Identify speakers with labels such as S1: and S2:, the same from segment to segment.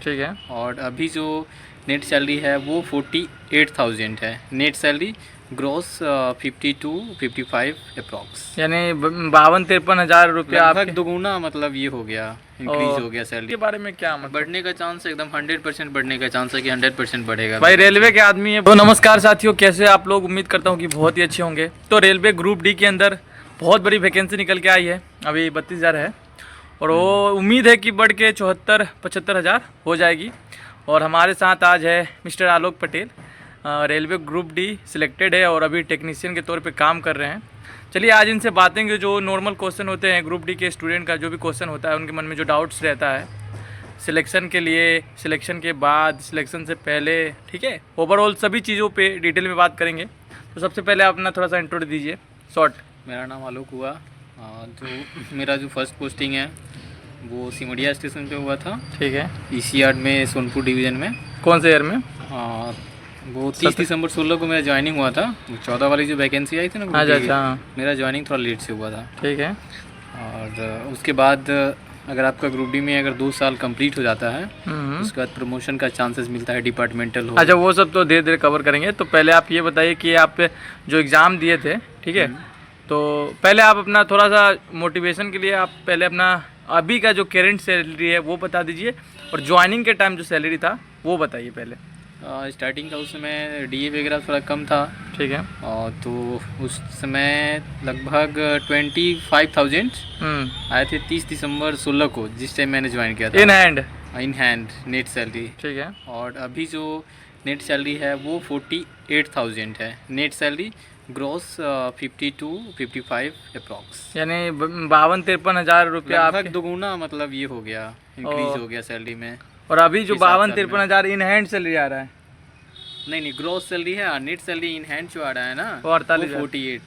S1: ठीक है।
S2: और अभी जो नेट सैलरी है वो 48,000 है। नेट सैलरी ग्रॉस 52-55 अप्रॉक्स,
S1: यानी 52-53 हज़ार रुपया
S2: लगभग
S1: आपके
S2: दोगुना मतलब ये हो गया, इंक्रीज हो गया सैलरी।
S1: के बारे में क्या मतलब
S2: बढ़ने का चांस एकदम 100% बढ़ने का चांस है कि 100% बढ़ेगा
S1: भाई, रेलवे के आदमी है। तो नमस्कार साथियों, कैसे आप लोग? उम्मीद करता हूँ कि बहुत ही अच्छे होंगे। तो रेलवे ग्रुप डी के अंदर बहुत बड़ी वैकेंसी निकल के आई है, अभी 32,000 है और वो उम्मीद है कि बढ़ के 74-75 हज़ार हो जाएगी। और हमारे साथ आज है mister Alok Patel, railway group D selected है और अभी टेक्नीशियन के तौर पे काम कर रहे हैं। चलिए आज इनसे बातें जो नॉर्मल क्वेश्चन होते हैं ग्रुप डी के स्टूडेंट का, जो भी क्वेश्चन होता है उनके मन में जो डाउट्स रहता है सिलेक्शन के लिए, सिलेक्शन के बाद, सिलेक्शन से पहले, ठीक है, ओवरऑल सभी चीज़ों पे डिटेल में बात करेंगे। तो सबसे पहले आप अपना थोड़ा सा इंट्रोड्यूस दीजिए शॉर्ट।
S2: मेरा नाम आलोक हुआ। जो मेरा जो फर्स्ट पोस्टिंग है वो सिमरिया स्टेशन पे हुआ था,
S1: ठीक है।
S2: ईसीआर में, सोनपुर डिवीज़न में।
S1: कौन से ईयर में?
S2: वो 30 दिसंबर 16 को मेरा ज्वाइनिंग हुआ था। 14 वाली जो वैकेंसी आई थी ना,
S1: अच्छा,
S2: मेरा ज्वाइनिंग थोड़ा लेट से हुआ था।
S1: ठीक है।
S2: और उसके बाद अगर आपका ग्रुप डी में अगर 2 साल कंप्लीट हो जाता है, उसके बाद प्रमोशन का चांसेस मिलता है, डिपार्टमेंटल हो।
S1: अच्छा, वो सब तो धीरे धीरे कवर करेंगे। तो पहले आप ये बताइए कि आप जो एग्ज़ाम दिए थे, ठीक है, तो पहले आप अपना थोड़ा सा मोटिवेशन के लिए आप पहले अपना अभी का जो करेंट सैलरी है वो बता दीजिए और ज्वाइनिंग के टाइम जो सैलरी था वो बताइए पहले।
S2: स्टार्टिंग का उस समय डीए वगैरह थोड़ा कम था,
S1: ठीक है।
S2: और तो उस समय लगभग 25,000 आए थे 30 दिसंबर 16 को, जिस टाइम मैंने ज्वाइन किया था। इन हैंड नेट सैलरी,
S1: ठीक है।
S2: और अभी जो नेट सैलरी है वो 48,000 है। नेट सैलरी ग्रॉस 52-55 अप्रॉक्स,
S1: यानी 52-53 हज़ार रुपया
S2: लगभग दोगुना मतलब ये हो गया, इंक्रीज हो गया सैलरी में।
S1: और अभी जो 52-53 हज़ार इन हैंड सैलरी आ रहा है?
S2: नहीं, ग्रॉस सैलरी है। नेट सैलरी इन हैंड जो आ रहा है ना
S1: वो 48,000।
S2: 48।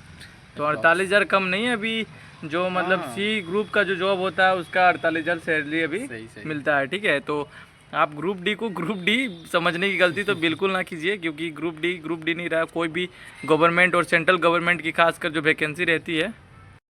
S1: तो 48,000 कम नहीं है अभी? जो मतलब सी ग्रुप का जो जॉब होता है उसका 48,000 सैलरी अभी
S2: सही।
S1: मिलता है, ठीक है। तो आप ग्रुप डी को ग्रुप डी समझने की गलती तो बिल्कुल ना कीजिए, क्योंकि ग्रुप डी नहीं रहा। कोई भी गवर्नमेंट और सेंट्रल गवर्नमेंट की खासकर जो वैकेंसी रहती है,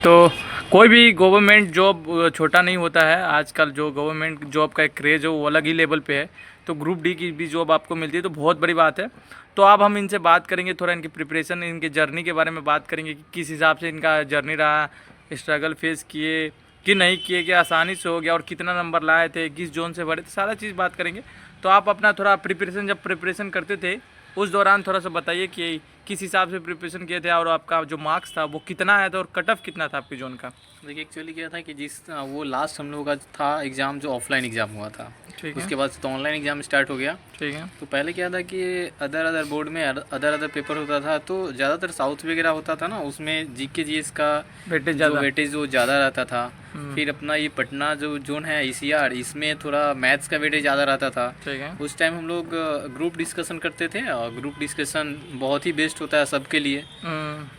S1: तो कोई भी गवर्नमेंट जॉब छोटा नहीं होता है। आजकल जो गवर्नमेंट जॉब का एक क्रेज़ है वो अलग ही लेवल पे है। तो ग्रुप डी की भी जॉब आपको मिलती है तो बहुत बड़ी बात है। तो अब हम इनसे बात करेंगे, थोड़ा इनकी प्रिपरेशन, इनके जर्नी के बारे में बात करेंगे कि किस हिसाब से इनका जर्नी रहा, स्ट्रगल फेस किए कि नहीं किए, कि आसानी से हो गया और कितना नंबर लाए थे, किस जोन से भरे थे, सारा चीज़ बात करेंगे। तो आप अपना थोड़ा प्रिपरेशन, जब प्रिपरेशन करते थे उस दौरान थोड़ा सा बताइए कि किस हिसाब से प्रिपरेशन किए थे और आपका जो मार्क्स था वो कितना आया था और कट ऑफ कितना था आपके जोन का?
S2: देखिए, एक्चुअली क्या था कि वो लास्ट हम लोगों का था एग्ज़ाम, जो ऑफलाइन एग्ज़ाम हुआ था,
S1: ठीक है।
S2: उसके बाद तो ऑनलाइन एग्ज़ाम स्टार्ट हो गया।
S1: ठीक है।
S2: तो पहले क्या था कि अदर बोर्ड में अदर पेपर होता था, तो ज़्यादातर साउथ वगैरह होता था ना, उसमें जीके जीएस का वेटेज वो ज़्यादा रहता था। फिर अपना ये पटना जो जोन है ईसीआर, इसमें थोड़ा मैथ्स का वेटेज ज़्यादा रहता था।
S1: ठीक है।
S2: उस टाइम हम लोग ग्रुप डिस्कशन करते थे, और ग्रुप डिस्कशन बहुत ही बेस्ट होता है सबके लिए।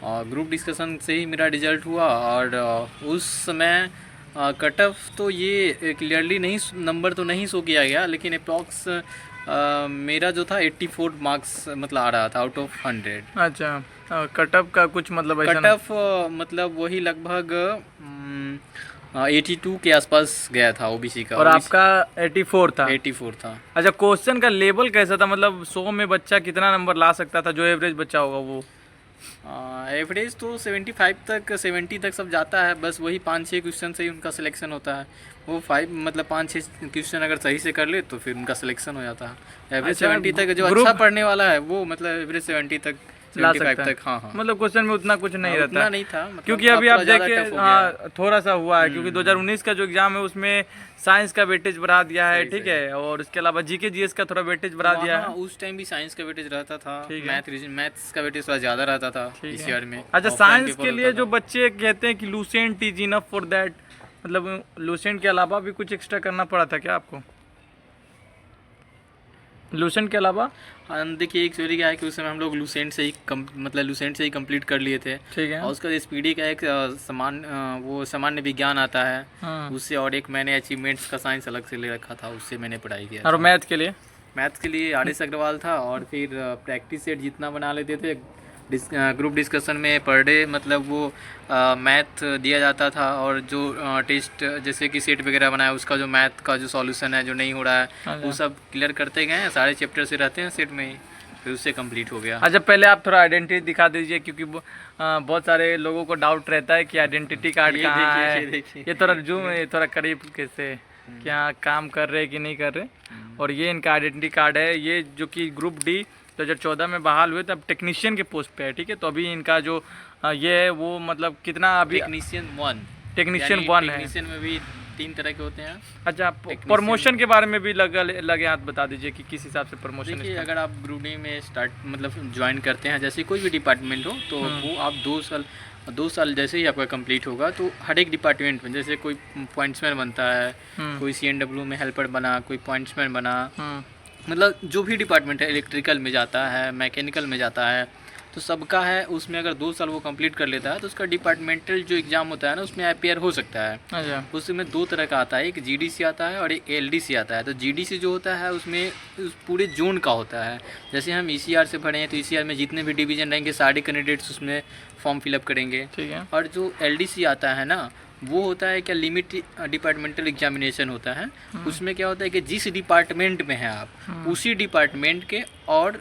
S2: और ग्रुप डिस्कशन से ही मेरा रिजल्ट हुआ, और उस समय कट ऑफ तो ये क्लियरली नहीं, नंबर तो नहीं शो किया गया, लेकिन अप्रॉक्स मेरा जो था 84 मार्क्स मतलब आ रहा था आउट ऑफ 100।
S1: अच्छा, कट ऑफ का कुछ मतलब ऐसा?
S2: कट ऑफ मतलब वही लगभग 82 के आसपास गया था ओबीसी का।
S1: और आपका 84 था?
S2: 84 था।
S1: अच्छा, क्वेश्चन का लेवल कैसा था? मतलब 100 में बच्चा कितना नंबर ला सकता था, जो एवरेज बच्चा होगा वो?
S2: एवरेज तो 75 तक, 70 तक सब जाता है। बस वही 5-6 क्वेश्चन से ही उनका सिलेक्शन होता है। वो 5-6 क्वेश्चन अगर सही से कर ले तो फिर उनका सिलेक्शन हो जाता है। एवरेज 70 तक, जो अच्छा पढ़ने वाला है वो मतलब एवरेज 70 तक, 75 तक। हाँ।
S1: मतलब क्वेश्चन में उतना कुछ नहीं रहता,
S2: उतना नहीं था मतलब,
S1: क्योंकि अभी आप देखें थोड़ा सा हुआ है, क्योंकि 2019 का जो एग्जाम है उसमें साइंस का वेटेज बढ़ा दिया है, ठीक है, और उसके अलावा जीके जीएस का थोड़ा वेटेज बढ़ा दिया है।
S2: उस टाइम भी साइंस का वेटेज रहता था, मैथ्स का वेटेज थोड़ा ज़्यादा रहता था ईसीआर में।
S1: अच्छा, साइंस के लिए जो बच्चे कहते हैं कि Lucent is enough for that, मतलब लूसेंट के अलावा भी कुछ एक्स्ट्रा करना पड़ा था क्या आपको लूसेंट के अलावा?
S2: देखिए, एक्चुअली क्या है कि उस समय हम लोग लूसेंट से ही कंप्लीट कर लिए थे।
S1: ठीक है।
S2: और उसका एसपीडी का एक सामान्य विज्ञान आता है, उससे, और एक मैंने अचीवमेंट्स का साइंस अलग से ले रखा था, उससे मैंने पढ़ाई किया।
S1: और मैथ के लिए
S2: आर एस अग्रवाल था, और फिर प्रैक्टिस सेट जितना बना लेते थे ग्रुप डिस्कशन में पर डे मतलब वो मैथ दिया जाता था, और जो टेस्ट जैसे कि सेट वगैरह बनाया उसका जो मैथ का जो सॉल्यूशन है जो नहीं हो रहा है वो सब क्लियर करते गए हैं, सारे चैप्टर से रहते हैं सेट में ही, फिर उससे कंप्लीट हो गया।
S1: अच्छा, पहले आप थोड़ा आइडेंटिटी दिखा दीजिए, क्योंकि बहुत सारे लोगों को डाउट रहता है कि आइडेंटिटी कार्ड कहाँ है। ये थोड़ा जूम, ये थोड़ा करीब कैसे, क्या काम कर रहे हैं कि नहीं कर रहे। और ये इनका आइडेंटिटी कार्ड है, ये जो कि ग्रुप डी 2014 में बहाल हुए थे, अब टेक्नीशियन के पोस्ट पे है, ठीक है। तो अभी इनका जो ये है वो मतलब कितना अभी
S2: टेक्नीशियन 1 है। टेक्नीशियन में भी 3 तरह के होते हैं।
S1: अच्छा, प्रमोशन के बारे में भी लगे हाथ बता दीजिए कि किस हिसाब से प्रमोशन।
S2: देखिए, अगर आप ग्रुप डी में स्टार्ट मतलब ज्वाइन करते हैं, जैसे कोई भी डिपार्टमेंट हो, तो वो आप 2 साल जैसे ही आपका कंप्लीट होगा तो हर एक डिपार्टमेंट में, जैसे कोई पॉइंट्समैन बनता है, कोई CNW में हेल्पर बना, कोई पॉइंट्समैन बना, मतलब जो भी डिपार्टमेंट है, इलेक्ट्रिकल में जाता है, मैकेनिकल में जाता है, तो सबका है। उसमें अगर 2 साल वो कंप्लीट कर लेता है तो उसका डिपार्टमेंटल जो एग्ज़ाम होता है ना, उसमें अपीयर हो सकता है।
S1: अच्छा,
S2: उसमें 2 तरह का आता है, एक GDC आता है और एक LDC आता है। तो GDC जो होता है उसमें उस पूरे जोन का होता है। जैसे हम ECR से पढ़े हैं तो ECR में जितने भी डिवीज़न रहेंगे सारे कैंडिडेट्स उसमें फॉर्म फिलअप करेंगे,
S1: ठीक है।
S2: और जो LDC आता है ना, वो होता है क्या, लिमिट डिपार्टमेंटल एग्जामिनेशन होता है। उसमें क्या होता है कि जिस डिपार्टमेंट में हैं आप, उसी डिपार्टमेंट के और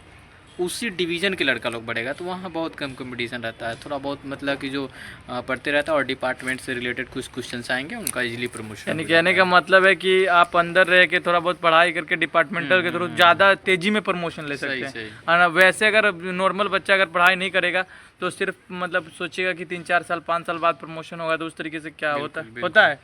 S2: उसी डिवीज़न के लड़का लोग बढ़ेगा, तो वहाँ बहुत कम कंपटीशन रहता है। थोड़ा बहुत मतलब कि जो पढ़ते रहता है और डिपार्टमेंट से रिलेटेड कुछ क्वेश्चंस आएंगे, उनका इजीली प्रमोशन।
S1: यानी कहने का मतलब है कि आप अंदर रह के थोड़ा बहुत पढ़ाई करके डिपार्टमेंटल के थ्रू ज़्यादा तेजी में प्रमोशन ले सकते हैं। और वैसे अगर नॉर्मल बच्चा अगर पढ़ाई नहीं करेगा तो सिर्फ मतलब सोचेगा कि 3-4 साल 5 साल बाद प्रमोशन होगा, तो उस तरीके से क्या होता है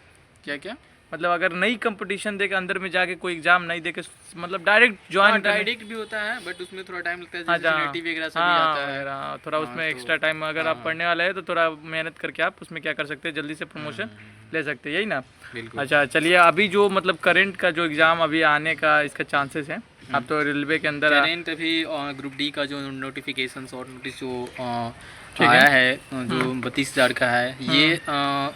S2: क्या
S1: मतलब अगर नई कंपटीशन देके अंदर में जाके कोई एग्जाम नहीं देके मतलब डायरेक्ट ज्वाइन,
S2: डायरेक्ट भी होता है बट उसमें थोड़ा टाइम लगता है, जैसे नेटिव वगैरह सब भी आता है,
S1: थोड़ा उसमें एक्स्ट्रा टाइम, अगर आप पढ़ने वाले हैं तो थोड़ा मेहनत करके आप उसमें क्या कर सकते हैं, जल्दी से प्रमोशन ले सकते हैं, यही ना। अच्छा, चलिए, अभी जो मतलब करंट का जो एग्ज़ाम अभी आने का इसका चांसेस है, अब तो रेलवे के अंदर
S2: करंट अभी ग्रुप डी का जो नोटिफिकेशन और नोटिस जो आया है जो 32,000 का है, ये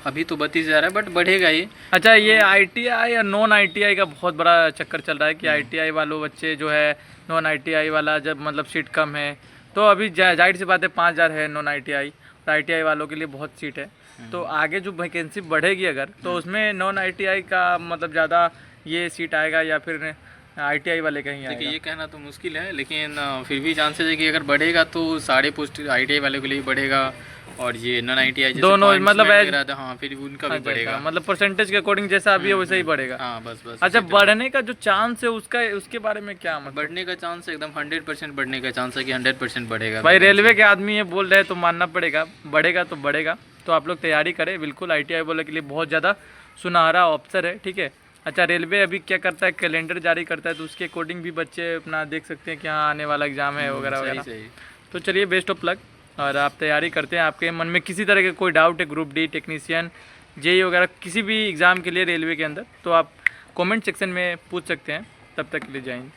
S2: अभी तो 32,000 है बट बढ़ेगा ये।
S1: अच्छा, ये ITI और नॉन ITI का बहुत बड़ा चक्कर चल रहा है कि ITI वालों बच्चे जो है, नॉन ITI वाला जब मतलब सीट कम है, तो अभी जाहिर सी बात है 5,000 है नॉन ITI, और ITI वालों के लिए बहुत सीट है। तो आगे जो वैकेंसी बढ़ेगी अगर, तो उसमें नॉन ITI का मतलब ज़्यादा ये सीट आएगा या फिर ITI वाले कहीं आएगा?
S2: देखिए, ये कहना तो मुश्किल है, लेकिन फिर भी चांसेस है कि अगर बढ़ेगा तो सारे पोस्ट ITI वाले के लिए बढ़ेगा, और ये नॉन ITI
S1: दोनों मतलब
S2: हाँ फिर उनका भी बढ़ेगा।
S1: मतलब परसेंटेज के अकॉर्डिंग जैसा अभी है वैसे ही बढ़ेगा।
S2: हाँ, बस।
S1: अच्छा, बढ़ने का जो चांस है उसके बारे में क्या मतलब?
S2: बढ़ने का चांस एकदम 100% बढ़ने का चांस है कि 100% बढ़ेगा।
S1: भाई, रेलवे के आदमी ये बोल रहे हैं तो मानना पड़ेगा, बढ़ेगा तो बढ़ेगा। तो आप लोग तैयारी करें बिल्कुल, ITI वाले के लिए बहुत ज़्यादा सुनहरा अवसर है, ठीक है। अच्छा, रेलवे अभी क्या करता है, कैलेंडर जारी करता है, तो उसके अकॉर्डिंग भी बच्चे अपना देख सकते हैं कि हाँ आने वाला एग्ज़ाम है वगैरह वगैरह। तो चलिए, बेस्ट ऑफ लक, और आप तैयारी करते हैं। आपके मन में किसी तरह का कोई डाउट है ग्रुप डी, टेक्नीशियन, JEE वगैरह किसी भी एग्ज़ाम के लिए रेलवे के अंदर, तो आप कमेंट सेक्शन में पूछ सकते हैं। तब तक के लिए जय हिंद।